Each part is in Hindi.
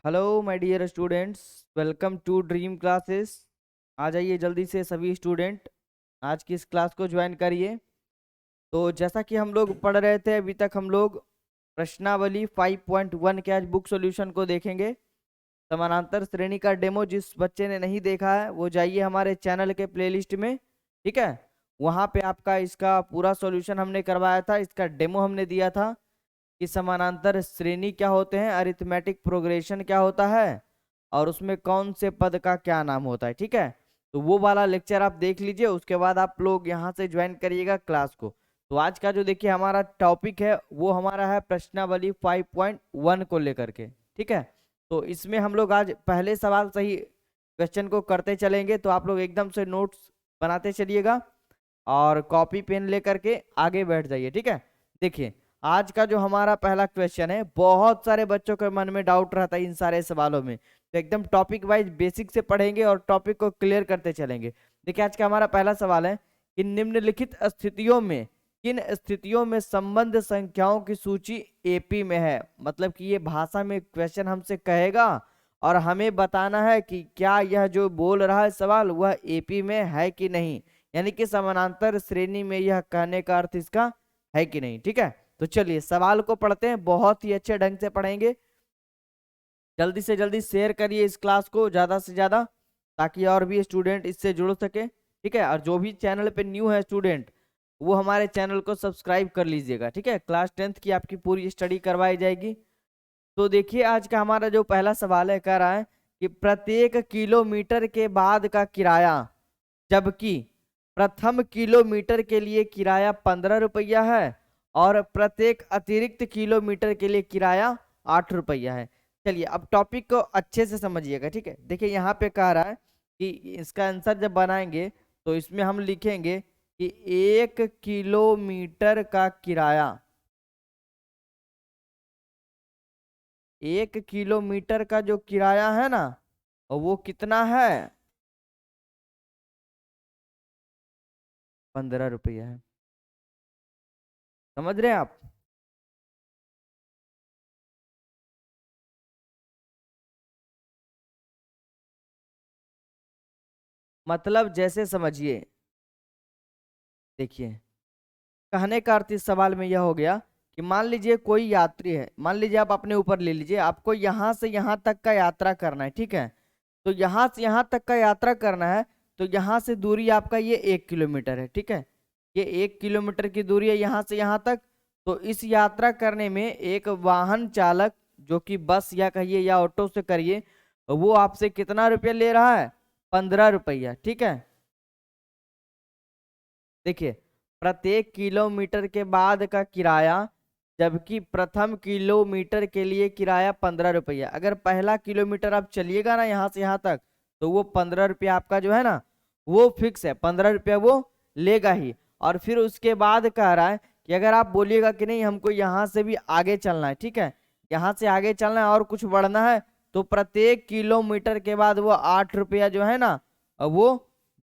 Hello my dear students, welcome to Dream Classes. आ जाइए जल्दी से सभी स्टूडेंट, आज की इस क्लास को ज्वाइन करिए। तो जैसा कि हम लोग पढ़ रहे थे अभी तक, हम लोग प्रश्नावली 5.1 के आज बुक सॉल्यूशन को देखेंगे। समानांतर श्रेणी का डेमो जिस बच्चे ने नहीं देखा है वो जाइए हमारे चैनल के प्लेलिस्ट में, ठीक है। वहाँ पे आपका इसका पूरा सॉल्यूशन हमने करवाया था, इसका डेमो हमने दिया था कि समानांतर श्रेणी क्या होते हैं, अरिथमेटिक प्रोग्रेशन क्या होता है और उसमें कौन से पद का क्या नाम होता है, ठीक है। तो वो वाला लेक्चर आप देख लीजिए, उसके बाद आप लोग यहाँ से ज्वाइन करिएगा क्लास को। तो आज का जो देखिए हमारा टॉपिक है वो हमारा है प्रश्नावली 5.1 को लेकर के, ठीक है। तो इसमें हम लोग आज पहले सवाल सही क्वेश्चन को करते चलेंगे, तो आप लोग एकदम से नोट्स बनाते चलिएगा और कॉपी पेन लेकर के आगे बैठ जाइए, ठीक है। देखिए आज का जो हमारा पहला क्वेश्चन है, बहुत सारे बच्चों के मन में डाउट रहता है इन सारे सवालों में, तो एकदम टॉपिक वाइज बेसिक से पढ़ेंगे और टॉपिक को क्लियर करते चलेंगे। देखिए आज का हमारा पहला सवाल है कि निम्नलिखित स्थितियों में किन स्थितियों में संबंध संख्याओं की सूची एपी में है। मतलब कि ये भाषा में क्वेश्चन हमसे कहेगा और हमें बताना है कि क्या यह जो बोल रहा है सवाल वह एपी में है कि नहीं, यानी कि समानांतर श्रेणी में यह कहने का अर्थ इसका है कि नहीं, ठीक है। तो चलिए सवाल को पढ़ते हैं, बहुत ही अच्छे ढंग से पढ़ेंगे। जल्दी से जल्दी शेयर करिए इस क्लास को ज्यादा से ज्यादा, ताकि और भी स्टूडेंट इससे जुड़ सके, ठीक है। और जो भी चैनल पे न्यू है स्टूडेंट, वो हमारे चैनल को सब्सक्राइब कर लीजिएगा, ठीक है। क्लास 10th की आपकी पूरी स्टडी करवाई जाएगी। तो देखिए आज का हमारा जो पहला सवाल है, कह रहा है कि प्रत्येक किलोमीटर के बाद का किराया, जबकि प्रथम किलोमीटर के लिए किराया 15 रुपया है और प्रत्येक अतिरिक्त किलोमीटर के लिए किराया 8 रुपया है। चलिए अब टॉपिक को अच्छे से समझिएगा, ठीक है। देखिए यहाँ पे कह रहा है कि इसका आंसर जब बनाएंगे तो इसमें हम लिखेंगे कि 1 किलोमीटर का किराया, 1 किलोमीटर का जो किराया है ना, वो कितना है, 15 रुपया है। समझ रहे हैं आप। मतलब जैसे समझिए, देखिए कहने का अर्थ इस सवाल में यह हो गया कि मान लीजिए कोई यात्री है, मान लीजिए आप अपने ऊपर ले लीजिए, आपको यहाँ से यहाँ तक का यात्रा करना है, ठीक है। तो यहाँ से यहाँ तक का यात्रा करना है, तो यहाँ से दूरी आपका ये 1 किलोमीटर है, ठीक है। ये 1 किलोमीटर की दूरी है यहाँ से यहाँ तक। तो इस यात्रा करने में एक वाहन चालक, जो कि बस या कहिए या ऑटो से करिए, वो आपसे कितना रुपया ले रहा है, 15 रुपया, ठीक है। देखिए प्रत्येक किलोमीटर के बाद का किराया, जबकि प्रथम किलोमीटर के लिए किराया 15 रुपया। अगर पहला किलोमीटर आप चलिएगा ना यहाँ से यहाँ तक, तो वो 15 रुपया आपका जो है ना वो फिक्स है, 15 रुपया वो लेगा ही। और फिर उसके बाद कह रहा है कि अगर आप बोलिएगा कि नहीं हमको यहाँ से भी आगे चलना है, ठीक है, यहाँ से आगे चलना है और कुछ बढ़ना है, तो प्रत्येक किलोमीटर के बाद वो 8 रुपया जो है ना वो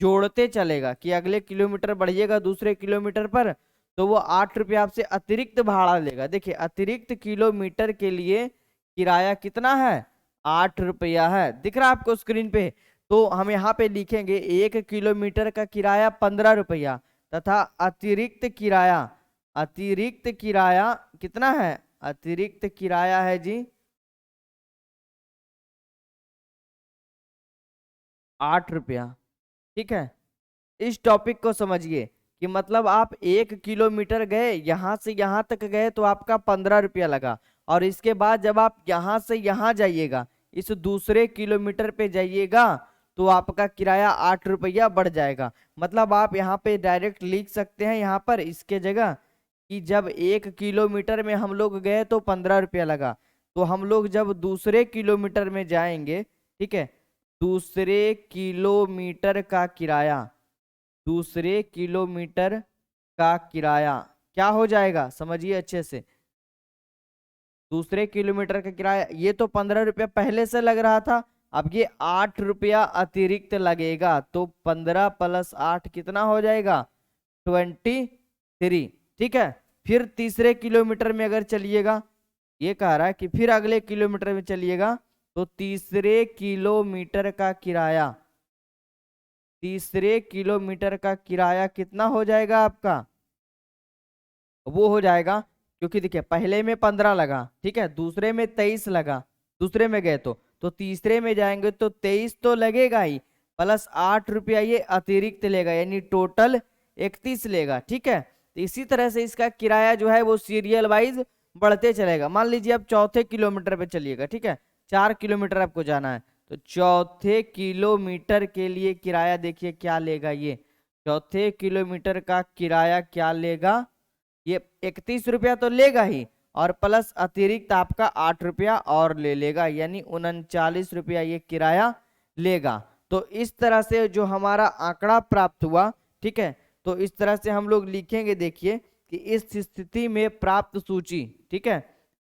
जोड़ते चलेगा कि अगले किलोमीटर बढ़िएगा दूसरे किलोमीटर पर, तो वो 8 रुपया आपसे अतिरिक्त भाड़ा लेगा। देखिए अतिरिक्त किलोमीटर के लिए किराया कितना है, 8 रुपया है, दिख रहा है आपको स्क्रीन पे। तो हम यहाँ पे लिखेंगे 1 किलोमीटर का किराया 15 रुपया तथा अतिरिक्त किराया कितना है, अतिरिक्त किराया है जी 8 रुपया, ठीक है। इस टॉपिक को समझिए कि मतलब आप 1 किलोमीटर गए, यहां से यहां तक गए तो आपका 15 रुपया लगा, और इसके बाद जब आप यहां से यहां जाइएगा, इस दूसरे किलोमीटर पे जाइएगा, तो आपका किराया 8 रुपया बढ़ जाएगा। मतलब आप यहाँ पे डायरेक्ट लिख सकते हैं यहाँ पर इसके जगह कि जब 1 किलोमीटर में हम लोग गए तो 15 रुपया लगा, तो हम लोग जब दूसरे किलोमीटर में जाएंगे, ठीक है, दूसरे किलोमीटर का किराया, दूसरे किलोमीटर का किराया क्या हो जाएगा, समझिए अच्छे से। दूसरे किलोमीटर का किराया, ये तो 15 रुपया पहले से लग रहा था, अब ये 8 रुपया अतिरिक्त लगेगा, तो 15 + 8 कितना हो जाएगा, 23, ठीक है। फिर तीसरे किलोमीटर में अगर चलिएगा, ये कह रहा है कि फिर अगले किलोमीटर में चलिएगा तो तीसरे किलोमीटर का किराया, तीसरे किलोमीटर का किराया कितना हो जाएगा आपका? वो हो जाएगा, क्योंकि देखिए पहले में 15 लगा, ठीक है, दूसरे में 23 लगा, दूसरे में गए तो तीसरे में जाएंगे तो 23 तो लगेगा ही, प्लस 8 रुपया ये अतिरिक्त लेगा, यानी टोटल 31 लेगा, ठीक है। तो इसी तरह से इसका किराया जो है वो सीरियल वाइज बढ़ते चलेगा। मान लीजिए आप चौथे किलोमीटर पे चलिएगा, ठीक है, 4 किलोमीटर आपको जाना है, तो चौथे किलोमीटर के लिए किराया देखिए क्या लेगा ये, चौथे किलोमीटर का किराया क्या लेगा, ये 31 रुपया तो लेगा ही, और प्लस अतिरिक्त आपका 8 रुपया और ले लेगा, यानी 39 रुपया ये किराया लेगा। तो इस तरह से जो हमारा आंकड़ा प्राप्त हुआ, ठीक है, तो इस तरह से हम लोग लिखेंगे, देखिए कि इस स्थिति में प्राप्त सूची, ठीक है,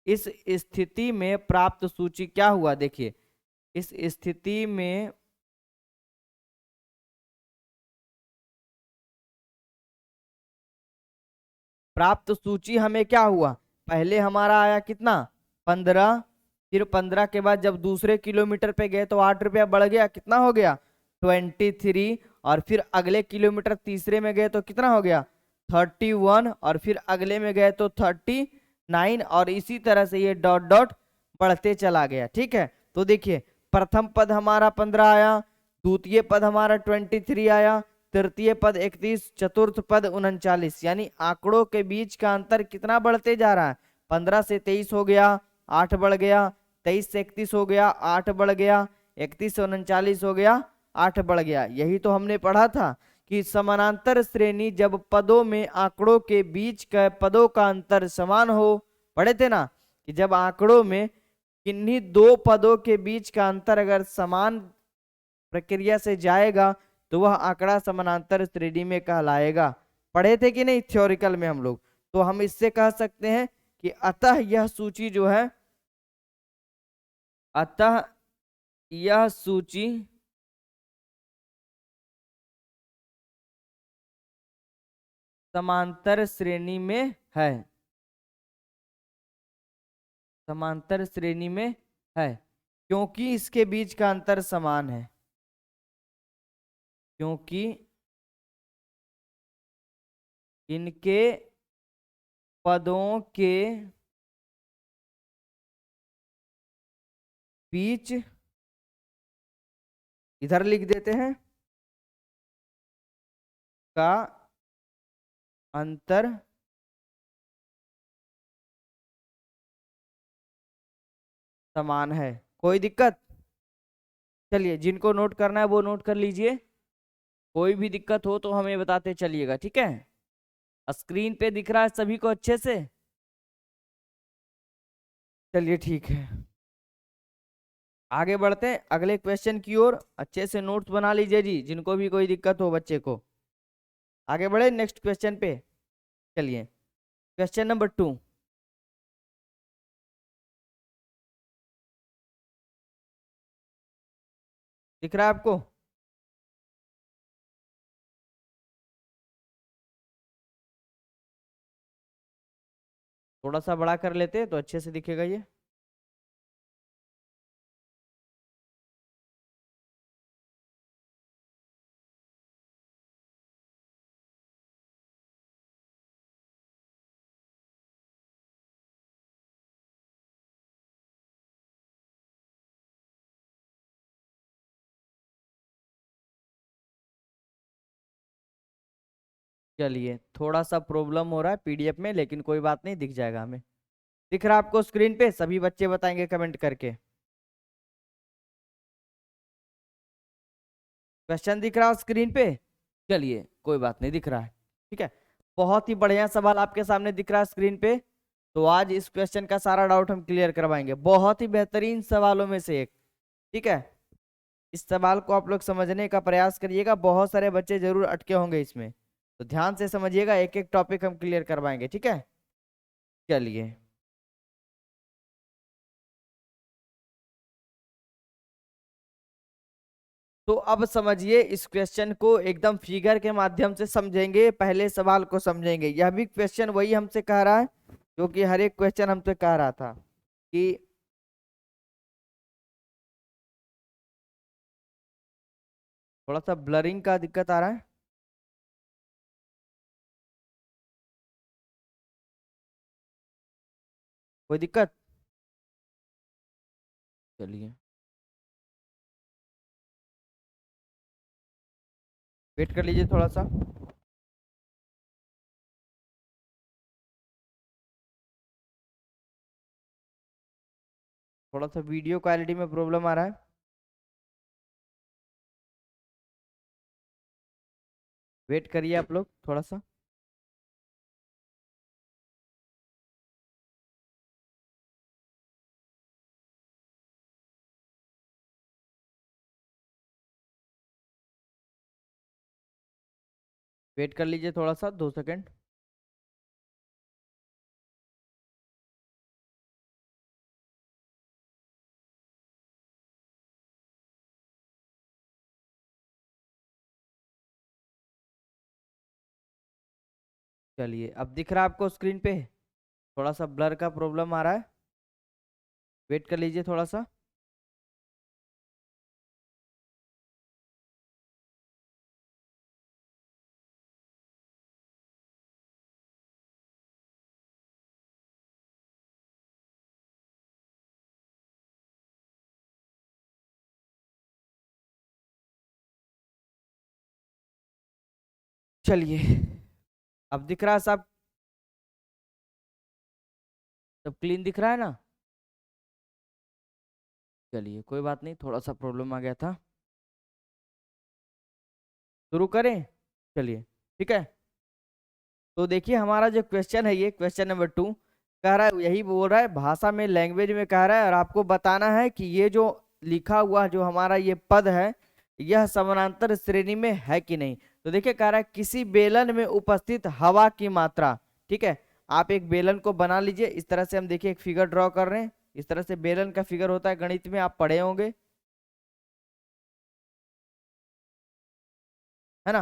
इस स्थिति में प्राप्त सूची क्या हुआ, देखिए इस स्थिति में प्राप्त सूची हमें क्या हुआ, पहले हमारा आया कितना 15, फिर 15 के बाद जब दूसरे किलोमीटर पे गए तो 8 रुपया बढ़ गया, कितना हो गया 23, और फिर अगले किलोमीटर तीसरे में गए तो कितना हो गया 31, और फिर अगले में गए तो 39, और इसी तरह से ये डॉट डॉट बढ़ते चला गया, ठीक है। तो देखिए प्रथम पद हमारा 15 आया, द्वितीय पद हमारा 23 आया, तृतीय पद 31, चतुर्थ पद 39, यानी आंकड़ों के बीच का अंतर कितना बढ़ते जा रहा है, 15 से 23 हो गया 8 बढ़ गया, 23 से 31 हो गया 8 बढ़ गया, 31 से 39 हो गया 8 बढ़ गया। यही तो हमने पढ़ा था कि समानांतर श्रेणी जब पदों में आंकड़ों के बीच का पदों का अंतर समान हो, पढ़े थे ना, कि जब आंकड़ों में किन्हीं दो पदों के बीच का अंतर अगर समान प्रक्रिया से जाएगा तो वह आंकड़ा समानांतर श्रेणी में कहलाएगा। पढ़े थे कि नहीं थ्योरिकल में हम लोग? तो हम इससे कह सकते हैं कि अतः यह सूची जो है, अतः यह सूची समांतर श्रेणी में है, समांतर श्रेणी में है, क्योंकि इसके बीच का अंतर समान है, क्योंकि इनके पदों के बीच, इधर लिख देते हैं, का अंतर समान है। कोई दिक्कत? चलिए जिनको नोट करना है वो नोट कर लीजिए, कोई भी दिक्कत हो तो हमें बताते चलिएगा, ठीक है। स्क्रीन पे दिख रहा है सभी को अच्छे से? चलिए ठीक है, आगे बढ़ते हैं अगले क्वेश्चन की ओर। अच्छे से नोट्स बना लीजिए जी, जिनको भी कोई दिक्कत हो बच्चे को। आगे बढ़े नेक्स्ट क्वेश्चन पे, चलिए क्वेश्चन नंबर 2। दिख रहा है आपको? थोड़ा सा बड़ा कर लेते तो अच्छे से दिखेगा ये। चलिए थोड़ा सा प्रॉब्लम हो रहा है पीडीएफ में, लेकिन कोई बात नहीं, दिख जाएगा हमें। दिख रहा है आपको स्क्रीन पे? सभी बच्चे बताएंगे कमेंट करके। क्वेश्चन दिख रहा है स्क्रीन पे? चलिए कोई बात नहीं, दिख रहा है, ठीक है। बहुत ही बढ़िया सवाल आपके सामने दिख रहा है स्क्रीन पे। तो आज इस क्वेश्चन का सारा डाउट हम क्लियर करवाएंगे, बहुत ही बेहतरीन सवालों में से एक, ठीक है। इस सवाल को आप लोग समझने का प्रयास करिएगा, बहुत सारे बच्चे जरूर अटके होंगे इसमें, तो ध्यान से समझिएगा, एक एक टॉपिक हम क्लियर करवाएंगे, ठीक है। चलिए तो अब समझिए इस क्वेश्चन को एकदम फिगर के माध्यम से समझेंगे, पहले सवाल को समझेंगे। यह भी क्वेश्चन वही हमसे कह रहा है जो कि हर एक क्वेश्चन हमसे कह रहा था कि थोड़ा सा ब्लरिंग का दिक्कत आ रहा है। कोई दिक्कत? चलिए वेट कर लीजिए थोड़ा सा। थोड़ा सा वीडियो क्वालिटी में प्रॉब्लम आ रहा है। वेट करिए आप लोग थोड़ा सा। वेट कर लीजिए थोड़ा सा, 2 सेकंड। चलिए अब दिख रहा है आपको स्क्रीन पे? थोड़ा सा ब्लर का प्रॉब्लम आ रहा है। वेट कर लीजिए थोड़ा सा। चलिए अब दिख रहा है सब क्लीन दिख रहा है ना? चलिए कोई बात नहीं, थोड़ा सा प्रॉब्लम आ गया था। शुरू करें? चलिए ठीक है। तो देखिए हमारा जो क्वेश्चन है, ये क्वेश्चन नंबर 2 कह रहा है, यही बोल रहा है भाषा में, लैंग्वेज में कह रहा है, और आपको बताना है कि ये जो लिखा हुआ जो हमारा ये पद है, यह समानांतर श्रेणी में है कि नहीं। तो देखिए कह रहा है किसी बेलन में उपस्थित हवा की मात्रा। ठीक है, आप एक बेलन को बना लीजिए। इस तरह से हम देखिए एक फिगर ड्रॉ कर रहे हैं। इस तरह से बेलन का फिगर होता है, गणित में आप पढ़े होंगे, है ना?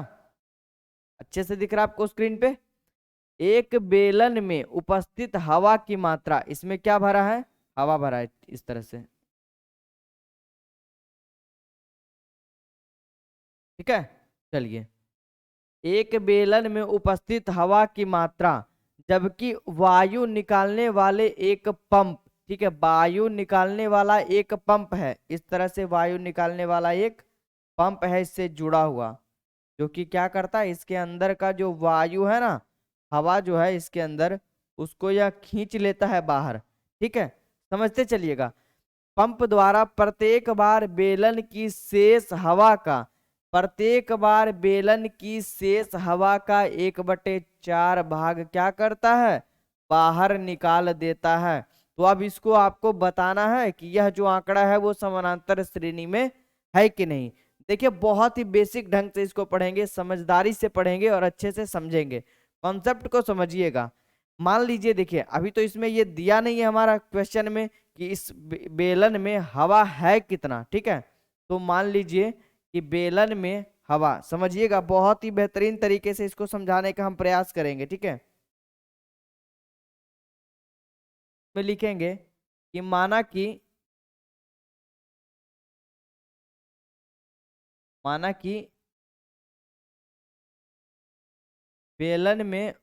अच्छे से दिख रहा है आपको स्क्रीन पे? एक बेलन में उपस्थित हवा की मात्रा, इसमें क्या भरा है? हवा भरा है इस तरह से। ठीक है, चलिए। एक बेलन में उपस्थित हवा की मात्रा, जबकि वायु निकालने वाले एक पंप, ठीक है, वायु निकालने वाला एक पंप है, इस तरह से वायु निकालने वाला एक पंप है इससे जुड़ा हुआ, जो कि क्या करता है, इसके अंदर का जो वायु है ना, हवा जो है इसके अंदर, उसको यह खींच लेता है बाहर। ठीक है, समझते चलिएगा। पंप द्वारा प्रत्येक बार बेलन की शेष हवा का, प्रत्येक बार बेलन की शेष हवा का 1/4 भाग क्या करता है? बाहर निकाल देता है। तो अब इसको आपको बताना है कि यह जो आंकड़ा है वो समानांतर श्रेणी में है कि नहीं। देखिए बहुत ही बेसिक ढंग से इसको पढ़ेंगे, समझदारी से पढ़ेंगे और अच्छे से समझेंगे। कॉन्सेप्ट को समझिएगा। मान लीजिए देखिए अभी तो इसमें ये दिया नहीं है हमारा क्वेश्चन में कि इस बेलन में हवा है कितना। ठीक है, तो मान लीजिए कि बेलन में हवा, समझिएगा बहुत ही बेहतरीन तरीके से इसको समझाने का हम प्रयास करेंगे। ठीक है, में लिखेंगे कि माना कि बेलन में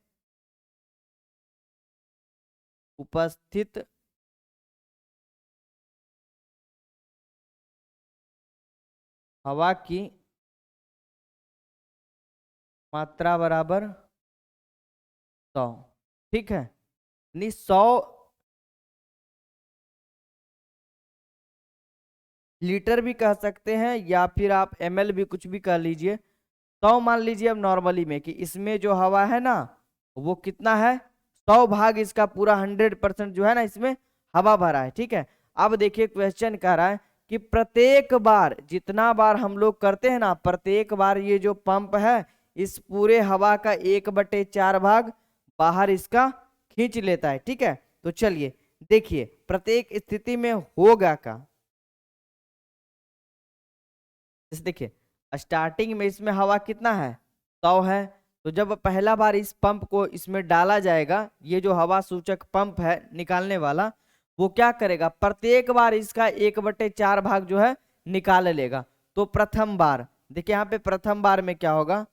उपस्थित हवा की मात्रा बराबर 100। ठीक है, यानी 100 लीटर भी कह सकते हैं, या फिर आप ml भी कुछ भी कह लीजिए। 100 मान लीजिए अब नॉर्मली में कि इसमें जो हवा है ना वो कितना है, 100 भाग इसका पूरा 100% जो है ना इसमें हवा भरा है। ठीक है, अब देखिए क्वेश्चन कह रहा है कि प्रत्येक बार, जितना बार हम लोग करते हैं ना, प्रत्येक बार ये जो पंप है इस पूरे हवा का 1/4 भाग बाहर इसका खींच लेता है। ठीक है, तो चलिए देखिए प्रत्येक स्थिति में होगा का, जैसे देखिए स्टार्टिंग में इसमें हवा कितना है, 100 है। तो जब पहला बार इस पंप को इसमें डाला जाएगा, ये जो हवा सूचक पंप है निकालने वाला, वो क्या करेगा, प्रत्येक बार इसका 1/4 भाग जो है निकाल लेगा। तो प्रथम बार देखिए यहाँ पे प्रथम बार में क्या होगा,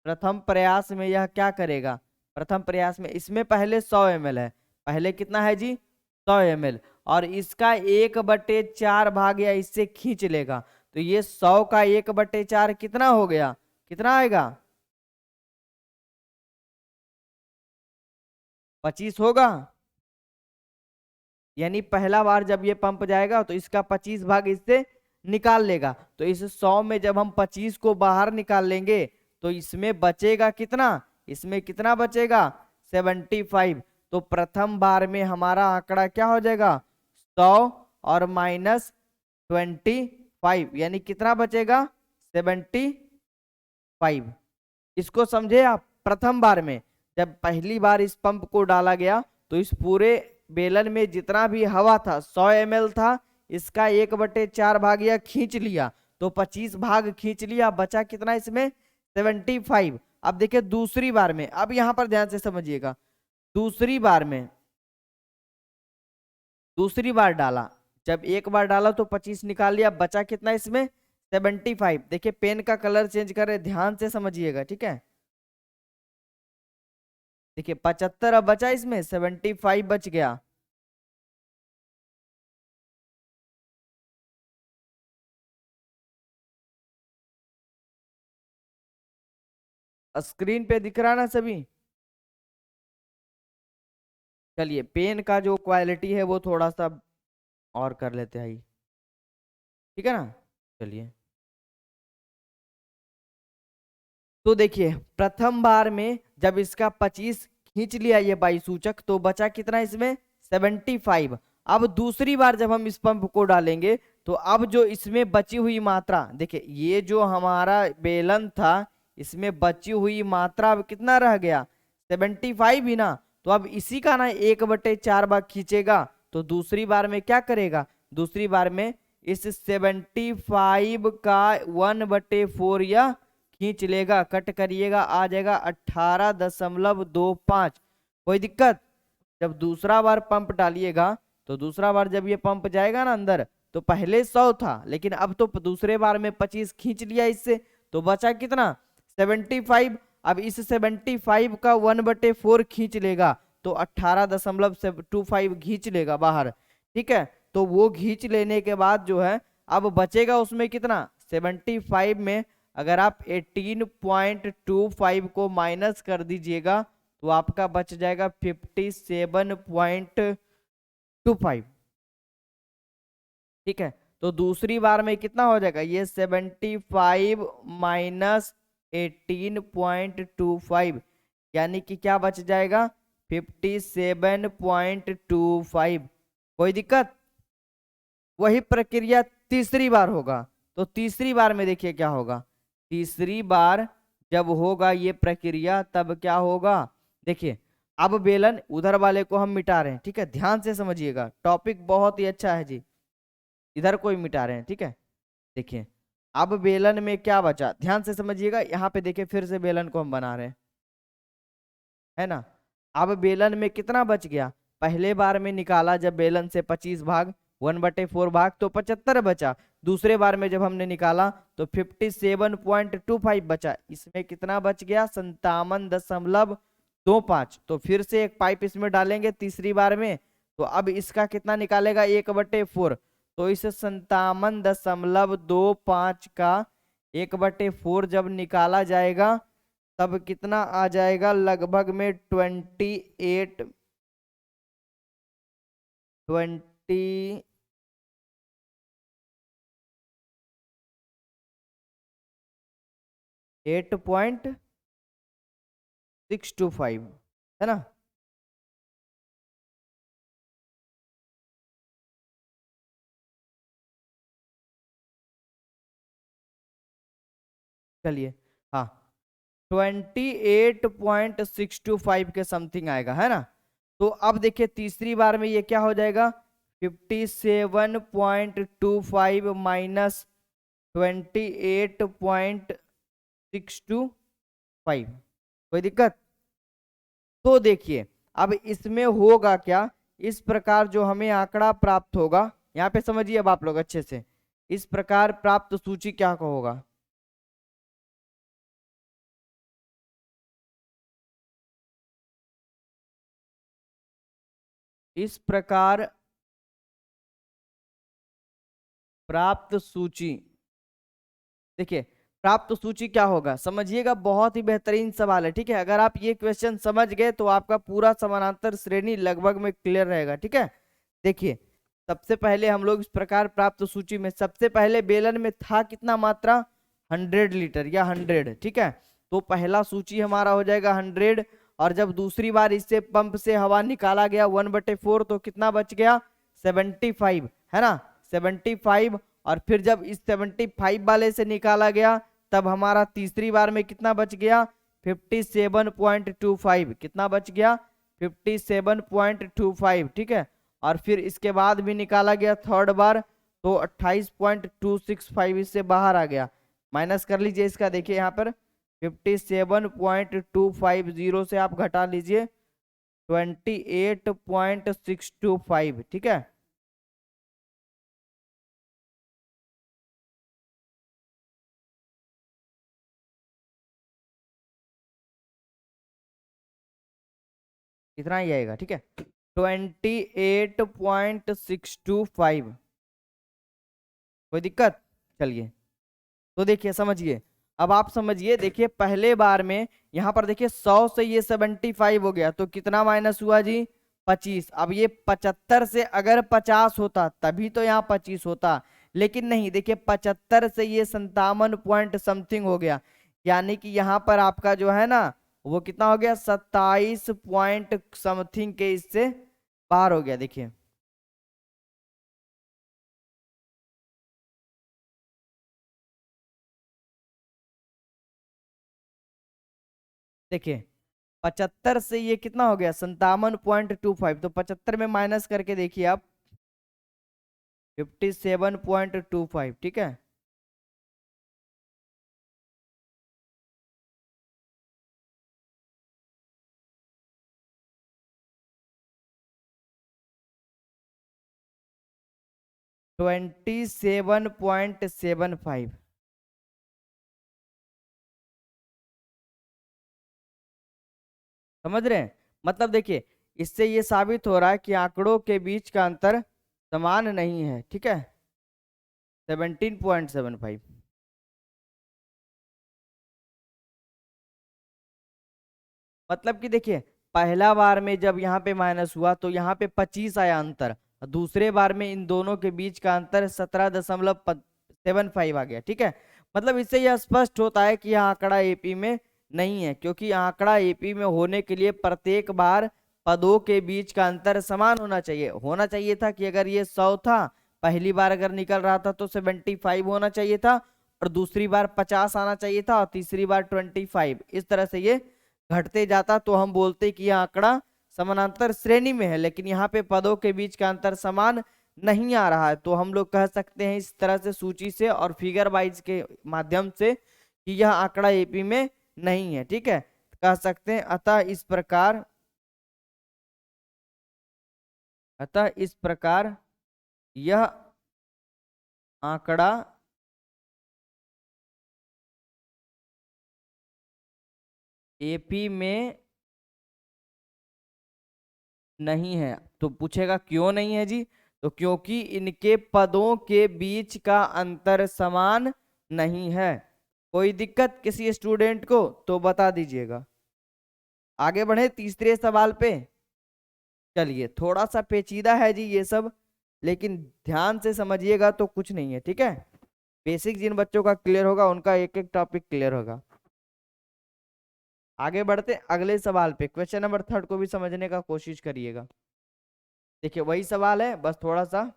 प्रथम प्रयास में यह क्या करेगा, प्रथम प्रयास में इसमें पहले 100 ml है, पहले कितना है जी 100 ml, और इसका 1/4 भाग या इससे खींच लेगा, तो ये 100 का 1/4 कितना हो गया, कितना आएगा 25 होगा। यानी पहला बार जब ये पंप जाएगा तो इसका 25 भाग इससे निकाल लेगा, तो इस 100 में जब हम 25 को बाहर निकाल लेंगे तो इसमें बचेगा कितना, इसमें कितना बचेगा 75। तो प्रथम बार में हमारा आंकड़ा क्या हो जाएगा 100 और -25, यानी कितना बचेगा 75। इसको समझे आप, प्रथम बार में जब पहली बार इस पंप को डाला गया तो इस पूरे बेलन में जितना भी हवा था 100 ml था, इसका 1/4 भाग यह खींच लिया, तो 25 भाग खींच लिया, बचा कितना इसमें 75। अब देखिए दूसरी बार में, अब यहां पर ध्यान से समझिएगा, दूसरी बार में, दूसरी बार डाला, जब एक बार डाला तो 25 निकाल लिया, बचा कितना इसमें 75। देखिए पेन का कलर चेंज कर रहे, ध्यान से समझिएगा, ठीक है। देखिए 75 अब बचा, इसमें 75 बच गया। स्क्रीन पे दिख रहा ना सभी। चलिए पेन का जो क्वालिटी है वो थोड़ा सा और कर लेते हैं, ठीक है ना। चलिए तो देखिए प्रथम बार में जब इसका 25 खींच लिया ये बाई सूचक, तो बचा कितना इसमें 75। अब दूसरी बार जब हम इस पंप को डालेंगे तो अब जो इसमें बची हुई मात्रा, देखिए ये जो हमारा बेलन था इसमें बची हुई मात्रा अब कितना रह गया 75 ही ना, तो अब इसी का ना 1/4 भाग खींचेगा, तो दूसरी बार में क्या करेगा, दूसरी बार में इस 75 का 1/4 या खींच लेगा, कट करिएगा, आ जाएगा 18.25। कोई दिक्कत। जब दूसरा बार पंप डालिएगा तो दूसरा बार जब ये पंप जाएगा ना अंदर, तो पहले 100 था, लेकिन अब तो दूसरे बार में 25 खींच लिया इससे, तो बचा कितना 75। अब इस 75 का 1/4 खींच लेगा, तो 18.25 खींच लेगा बाहर, ठीक है। तो वो खींच लेने के बाद जो है अब बचेगा उसमें कितना 75 में, अगर आप 18.25 को माइनस कर दीजिएगा तो आपका बच जाएगा 57.25, ठीक है। तो दूसरी बार में कितना हो जाएगा, ये 75 माइनस 18.25, यानी कि क्या बच जाएगा 57.25। कोई दिक्कत। वही प्रक्रिया तीसरी बार होगा, तो तीसरी बार में देखिए क्या होगा, तीसरी बार जब होगा ये प्रक्रिया तब क्या होगा, देखिए अब बेलन उधर वाले को हम मिटा रहे हैं, ठीक है, ध्यान से समझिएगा, टॉपिक बहुत ही अच्छा है जी, इधर कोई मिटा रहे हैं, ठीक है। देखिए अब बेलन में क्या बचा, ध्यान से समझिएगा, यहाँ पे देखिए फिर से बेलन को हम बना रहे हैं, है ना। अब बेलन में कितना बच गया, पहले बार में निकाला जब बेलन से 25 भाग 1/4 भाग, तो 75 बचा, दूसरे बार में जब हमने निकाला तो 57.25 बचा, इसमें कितना बच गया 57.25। तो फिर से एक पाइप इसमें डालेंगे तीसरी बार में, तो अब इसका कितना निकालेगा 1/4, तो इस 57.25 का 1/4 जब निकाला जाएगा तब कितना आ जाएगा, लगभग में 28.625, है ना। चलिए हाँ 28.625 के समथिंग आएगा, है ना। तो अब देखिए तीसरी बार में ये क्या हो जाएगा 57.25 माइनस 28.625। कोई दिक्कत। तो देखिए अब इसमें होगा क्या, इस प्रकार जो हमें आंकड़ा प्राप्त होगा, यहाँ पे समझिए अब आप लोग अच्छे से, इस प्रकार प्राप्त सूची क्या होगा, इस प्रकार प्राप्त सूची, देखिए प्राप्त सूची क्या होगा समझिएगा, बहुत ही बेहतरीन सवाल है। ठीक है, अगर आप ये क्वेश्चन समझ गए तो आपका पूरा समानांतर श्रेणी लगभग में क्लियर रहेगा। ठीक है, देखिए सबसे पहले हम लोग इस प्रकार प्राप्त सूची में, सबसे पहले बेलन में था कितना मात्रा, 100 लीटर या 100। ठीक है, तो पहला सूची हमारा हो जाएगा 100, और जब दूसरी बार इससे पंप से हवा निकाला गया 1/4, तो कितना बच गया, 75, है ना, 75। और फिर जब इस 75 वाले से निकाला गया तब हमारा तीसरी बार में कितना बच गया, 57.25, कितना बच गया, 57.25। ठीक है, और फिर इसके बाद भी निकाला गया थर्ड बार, तो 28.265 इससे बाहर आ गया। माइनस कर लीजिए इसका, देखिए यहाँ पर 57.250 से आप घटा लीजिए 28.625। ठीक है, इतना ही आएगा। ठीक है, 28.625, कोई दिक्कत, चलिए तो देखिए समझिए, अब आप समझिए, देखिए पहले बार में यहां पर देखिए 100 से ये 75 हो गया तो कितना माइनस हुआ जी, 25। अब ये 75 से अगर 50 होता तभी तो यहाँ 25 होता, लेकिन नहीं, देखिए 75 से ये 57 पॉइंट समथिंग हो गया, यानी कि यहाँ पर आपका जो है ना वो कितना हो गया, 27 पॉइंट समथिंग के इससे बाहर हो गया। देखिए देखिए 75 से ये कितना हो गया, 57.25, तो 75 में माइनस करके देखिए आप 57.25। ठीक है, 27.75, समझ रहे हैं, मतलब देखिए इससे ये साबित हो रहा है कि आंकड़ों के बीच का अंतर समान नहीं है। ठीक है, 17.75, मतलब कि देखिए पहला बार में जब यहाँ पे माइनस हुआ तो यहाँ पे 25 आया अंतर, और दूसरे बार में इन दोनों के बीच का अंतर 17.75 आ गया। ठीक है, मतलब इससे यह स्पष्ट होता है कि यह आंकड़ा एपी में नहीं है, क्योंकि आंकड़ा एपी में होने के लिए प्रत्येक बार पदों के बीच का अंतर समान होना चाहिए था कि अगर ये 100 था, पहली बार अगर निकल रहा था तो 75 होना चाहिए था, और दूसरी बार 50 आना चाहिए था, और तीसरी बार 25, इस तरह से ये घटते जाता तो हम बोलते कि यह आंकड़ा समानांतर श्रेणी में है। लेकिन यहाँ पे पदों के बीच का अंतर समान नहीं आ रहा है, तो हम लोग कह सकते हैं इस तरह से सूची से और फिगर वाइज के माध्यम से कि यह आंकड़ा एपी में नहीं है। ठीक है, कह सकते हैं अतः इस प्रकार यह आंकड़ा एपी में नहीं है। तो पूछेगा क्यों नहीं है जी, तो क्योंकि इनके पदों के बीच का अंतर समान नहीं है। कोई दिक्कत किसी स्टूडेंट को तो बता दीजिएगा। आगे बढ़े तीसरे सवाल पे, चलिए थोड़ा सा पेचीदा है जी ये सब, लेकिन ध्यान से समझिएगा तो कुछ नहीं है। ठीक है, बेसिक जिन बच्चों का क्लियर होगा उनका एक एक टॉपिक क्लियर होगा। आगे बढ़ते अगले सवाल पे, क्वेश्चन नंबर 3 को भी समझने का कोशिश करिएगा। देखिए वही सवाल है, बस थोड़ा सा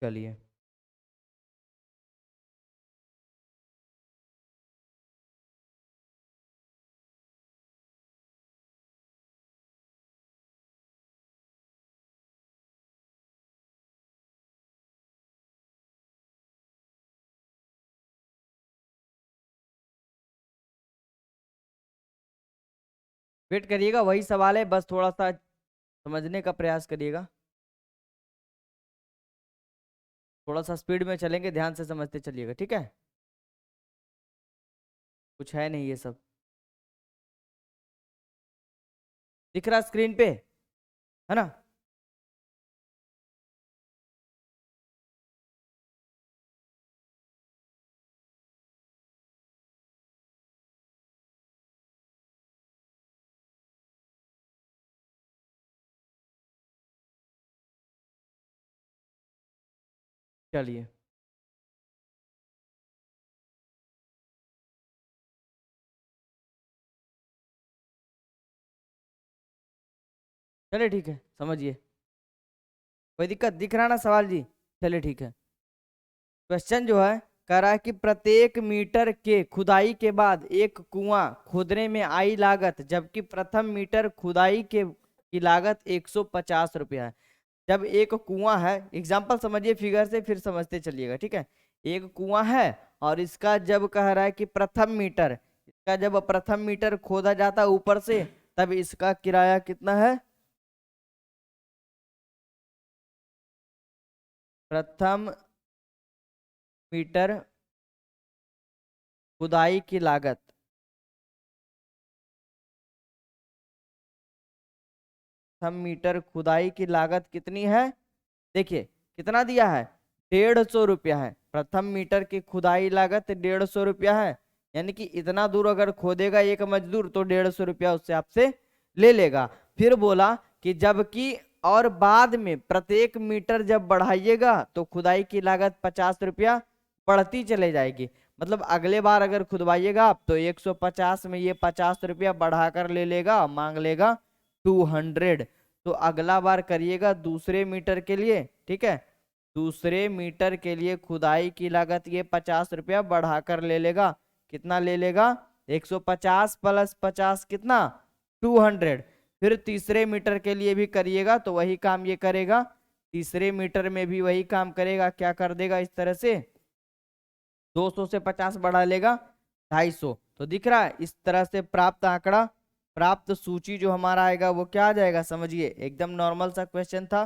चलिए। वेट करिएगा, वही सवाल है, बस थोड़ा सा समझने का प्रयास करिएगा। थोड़ा सा स्पीड में चलेंगे, ध्यान से समझते चलिएगा, ठीक है। कुछ है नहीं ये सब, दिख रहा स्क्रीन पे, है ना। चलिए, चलिए ठीक है, समझिए। कोई दिक्कत दिख रहा ना सवाल जी? चलिए ठीक है। क्वेश्चन जो है कह रहा है कि प्रत्येक मीटर के खुदाई के बाद एक कुआं खोदने में आई लागत, जबकि प्रथम मीटर खुदाई के की लागत 150 रुपया है। जब एक कुआं है, एग्जाम्पल समझिए फिगर से, फिर समझते चलिएगा, ठीक है। एक कुआं है और इसका जब कह रहा है कि प्रथम मीटर, इसका जब प्रथम मीटर खोदा जाता है ऊपर से, तब इसका किराया कितना है? प्रथम मीटर खुदाई की लागत, प्रथम मीटर खुदाई की लागत कितनी है? देखिए कितना दिया है, 150 रुपया है। प्रथम मीटर की खुदाई लागत 150 रुपया है, यानी कि इतना दूर अगर खोदेगा एक मजदूर तो 150 रुपया उससे आपसे ले लेगा। फिर बोला कि जबकि और बाद में प्रत्येक मीटर जब बढ़ाइएगा तो खुदाई की लागत 50 रुपया बढ़ती चले जाएगी। मतलब अगले बार अगर खुदवाइएगा आप तो 150 में ये 50 रुपया बढ़ाकर ले लेगा, मांग लेगा 200। तो अगला बार करिएगा दूसरे मीटर के लिए, ठीक है। दूसरे मीटर के लिए खुदाई की लागत ये 50 रुपया बढ़ाकर ले लेगा। कितना ले लेगा? 150 प्लस 50 कितना? 200। फिर तीसरे मीटर के लिए भी करिएगा तो वही काम ये करेगा, तीसरे मीटर में भी वही काम करेगा। क्या कर देगा इस तरह से, 200 से 50 बढ़ा लेगा 250। तो दिख रहा है इस तरह से प्राप्त आंकड़ा, प्राप्त सूची जो हमारा आएगा वो क्या आ जाएगा, समझिए एकदम नॉर्मल सा क्वेश्चन था।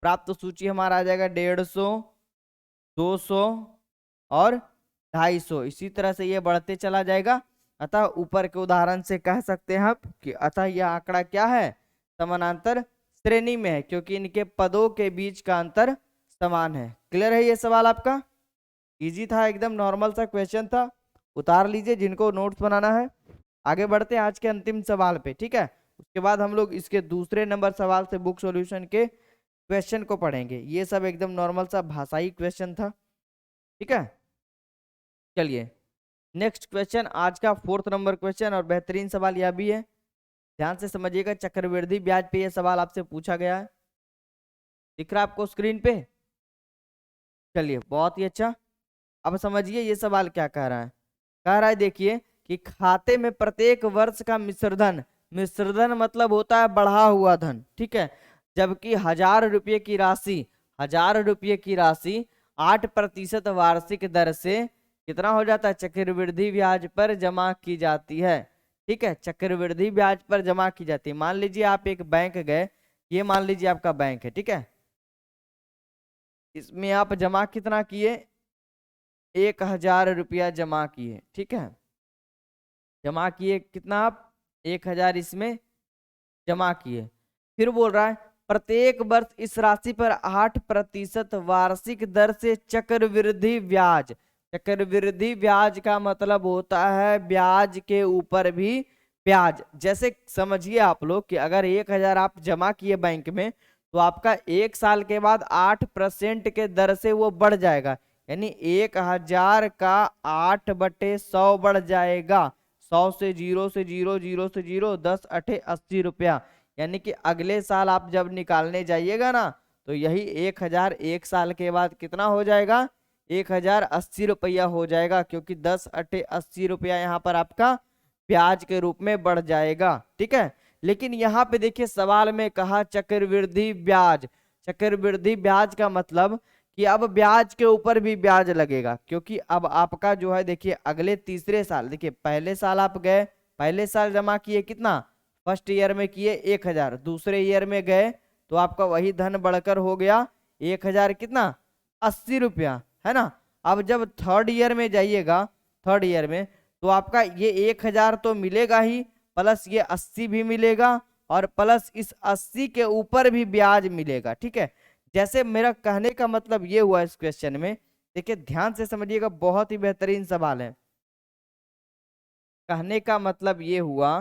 प्राप्त सूची हमारा आ जाएगा 150, 200 और 250। इसी तरह से ये बढ़ते चला जाएगा। अतः ऊपर के उदाहरण से कह सकते हैं आप कि अतः यह आंकड़ा क्या है, समानांतर श्रेणी में है, क्योंकि इनके पदों के बीच का अंतर समान है। क्लियर है ये सवाल आपका? इजी था, एकदम नॉर्मल सा क्वेश्चन था। उतार लीजिए जिनको नोट्स बनाना है। आगे बढ़ते हैं आज के अंतिम सवाल पे, ठीक है। उसके बाद हम लोग इसके दूसरे नंबर सवाल से बुक सॉल्यूशन के क्वेश्चन को पढ़ेंगे। ये सब एकदम नॉर्मल सा भाषाई क्वेश्चन था, ठीक है। चलिए नेक्स्ट क्वेश्चन, आज का 4th नंबर क्वेश्चन, और बेहतरीन सवाल यह भी है, ध्यान से समझिएगा। चक्रवृद्धि ब्याज पे यह सवाल आपसे पूछा गया है, दिख रहा है आपको स्क्रीन पे? चलिए बहुत ही अच्छा। अब समझिए ये सवाल क्या कह रहा है। कह रहा है देखिए कि खाते में प्रत्येक वर्ष का मिश्रधन, मिश्रधन मतलब होता है बढ़ा हुआ धन, ठीक है। जबकि 1000 रुपये की राशि, 1000 रुपये की राशि 8% वार्षिक दर से कितना हो जाता है, चक्रवृद्धि ब्याज पर जमा की जाती है, ठीक है। चक्रवृद्धि ब्याज पर जमा की जाती है। मान लीजिए आप एक बैंक गए, ये मान लीजिए आपका बैंक है, ठीक है। इसमें आप जमा कितना किए, 1000 रुपया जमा किए, ठीक है। जमा किए कितना आप, 1000 इसमें जमा किए। फिर बोल रहा है प्रत्येक वर्ष इस राशि पर 8% वार्षिक दर से चक्रवृद्धि ब्याज, चक्रवृद्धि ब्याज का मतलब होता है ब्याज के ऊपर भी ब्याज। जैसे समझिए आप लोग कि अगर 1000 आप जमा किए बैंक में, तो आपका 1 साल के बाद 8% के दर से वो बढ़ जाएगा, यानी 1000 का 8/100 बढ़ जाएगा। 100 से 0 से 0, 0 से 0, 10 अठे 80 रुपया। यानी कि अगले साल आप जब निकालने जाइएगा ना, तो यही 1000 1 साल के बाद कितना हो जाएगा, 1080 रुपया हो जाएगा, क्योंकि 10 अठे 80 रुपया यहाँ पर आपका ब्याज के रूप में बढ़ जाएगा, ठीक है। लेकिन यहाँ पे देखिए सवाल में कहा चक्रवृद्धि ब्याज, चक्रवृद्धि ब्याज का मतलब कि अब ब्याज के ऊपर भी ब्याज लगेगा, क्योंकि अब आपका जो है देखिए अगले तीसरे साल, देखिए पहले साल आप गए, पहले साल जमा किए कितना फर्स्ट ईयर में किए 1000, दूसरे ईयर में गए तो आपका वही धन बढ़कर हो गया 1000 कितना 80 रुपया, है ना। अब जब थर्ड ईयर में जाइएगा, थर्ड ईयर में तो आपका ये 1000 तो मिलेगा ही, प्लस ये 80 भी मिलेगा, और प्लस इस 80 के ऊपर भी ब्याज मिलेगा, ठीक है। जैसे मेरा कहने का मतलब ये हुआ इस क्वेश्चन में, देखिए ध्यान से समझिएगा, बहुत ही बेहतरीन सवाल है। कहने का मतलब ये हुआ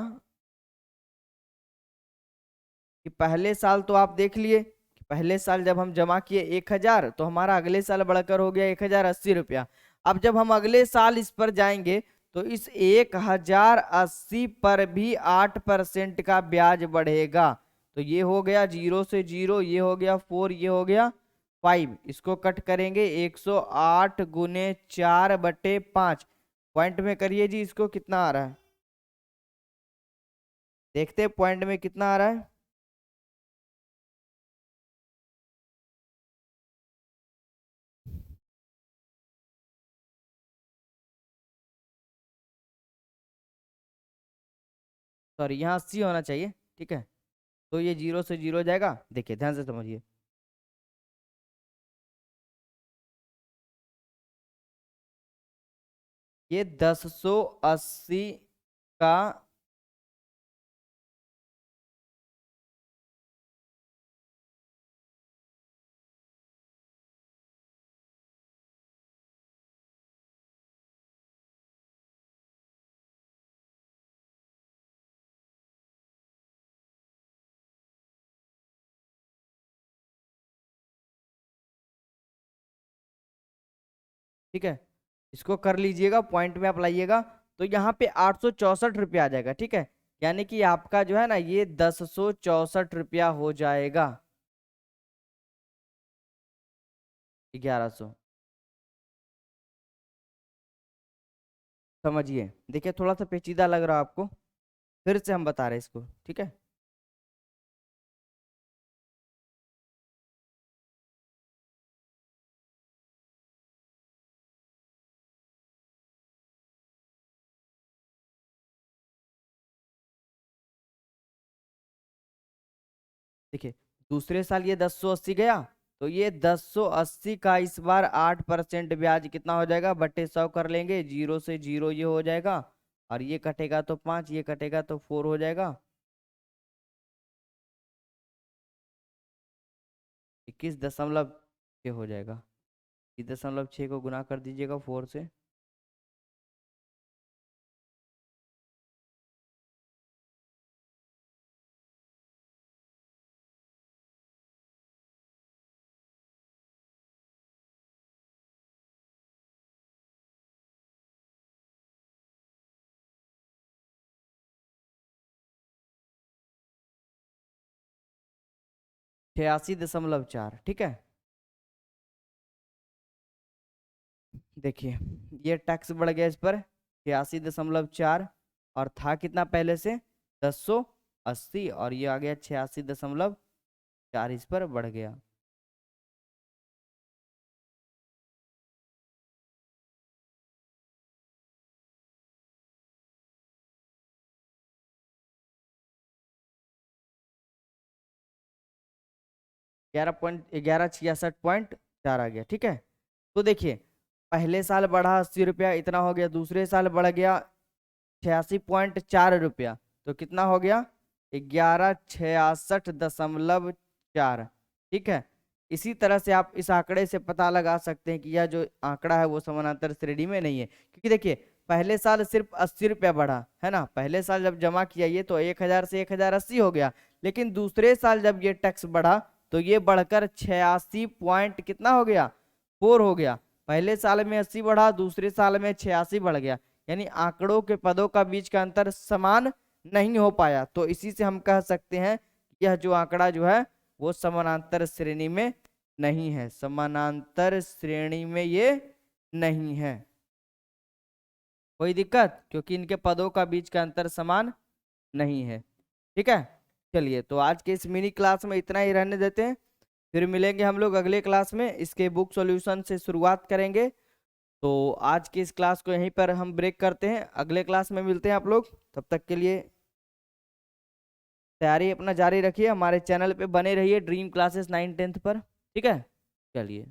कि पहले साल तो आप देख लिए कि पहले साल जब हम जमा किए 1000 तो हमारा अगले साल बढ़कर हो गया 1080 रुपया। अब जब हम अगले साल इस पर जाएंगे तो इस 1080 पर भी 8% का ब्याज बढ़ेगा। तो ये हो गया 0 से 0, ये हो गया 4, ये हो गया 5, इसको कट करेंगे 108 गुने 4/5। पॉइंट में करिए जी, इसको कितना आ रहा है, देखते हैं पॉइंट में कितना आ रहा है। सॉरी, यहाँ 80 होना चाहिए, ठीक है। तो ये 0 से 0 जाएगा, देखिए ध्यान से समझिए। ये 1080 का ठीक है, इसको कर लीजिएगा, पॉइंट में आप लाइएगा तो यहाँ पे 864 रुपया आ जाएगा, ठीक है। यानी कि आपका जो है ना ये 1064 रुपया हो जाएगा, 1100। समझिए, देखिए थोड़ा सा पेचीदा लग रहा है आपको, फिर से हम बता रहे हैं इसको, ठीक है। देखिए दूसरे साल ये 1080 गया, तो ये 1080 का इस बार 8% ब्याज कितना हो जाएगा, बट्टे 100 कर लेंगे, 0 से 0 ये हो जाएगा, और ये कटेगा तो 5, ये कटेगा तो 4 हो जाएगा, 21.6 हो जाएगा। 21.6 को गुना कर दीजिएगा 4 से, 86.4, ठीक है। देखिए ये टैक्स बढ़ गया इस पर 86.4, और था कितना पहले से 1080, और ये आ गया 86.4, इस पर बढ़ गया। $11.1166.4 आ गया, ठीक है। तो देखिए पहले साल बढ़ा 80 रुपया, इतना हो गया, दूसरे साल बढ़ गया 86.4 रुपया, तो कितना हो गया 1166.4, ठीक है। इसी तरह से आप इस आंकड़े से पता लगा सकते हैं कि यह जो आंकड़ा है वो समानांतर श्रेणी में नहीं है, क्योंकि देखिए पहले साल सिर्फ 80 रुपया बढ़ा है ना, पहले साल जब जमा किया ये तो 1000 से 1080 हो गया, लेकिन दूसरे साल जब ये टैक्स बढ़ा तो ये बढ़कर 86 पॉइंट कितना हो गया 4 हो गया। पहले साल में 80 बढ़ा, दूसरे साल में 86 बढ़ गया, यानी आंकड़ों के पदों का बीच का अंतर समान नहीं हो पाया। तो इसी से हम कह सकते हैं यह जो आंकड़ा जो है वो समानांतर श्रेणी में नहीं है, समानांतर श्रेणी में ये नहीं है। कोई दिक्कत, क्योंकि इनके पदों का बीच का अंतर समान नहीं है, ठीक है। चलिए तो आज के इस मिनी क्लास में इतना ही रहने देते हैं, फिर मिलेंगे हम लोग अगले क्लास में, इसके बुक सॉल्यूशन से शुरुआत करेंगे। तो आज की इस क्लास को यहीं पर हम ब्रेक करते हैं, अगले क्लास में मिलते हैं आप लोग, तब तक के लिए तैयारी अपना जारी रखिए, हमारे चैनल पे बने रहिए ड्रीम क्लासेस 9 10th पर। ठीक है, चलिए।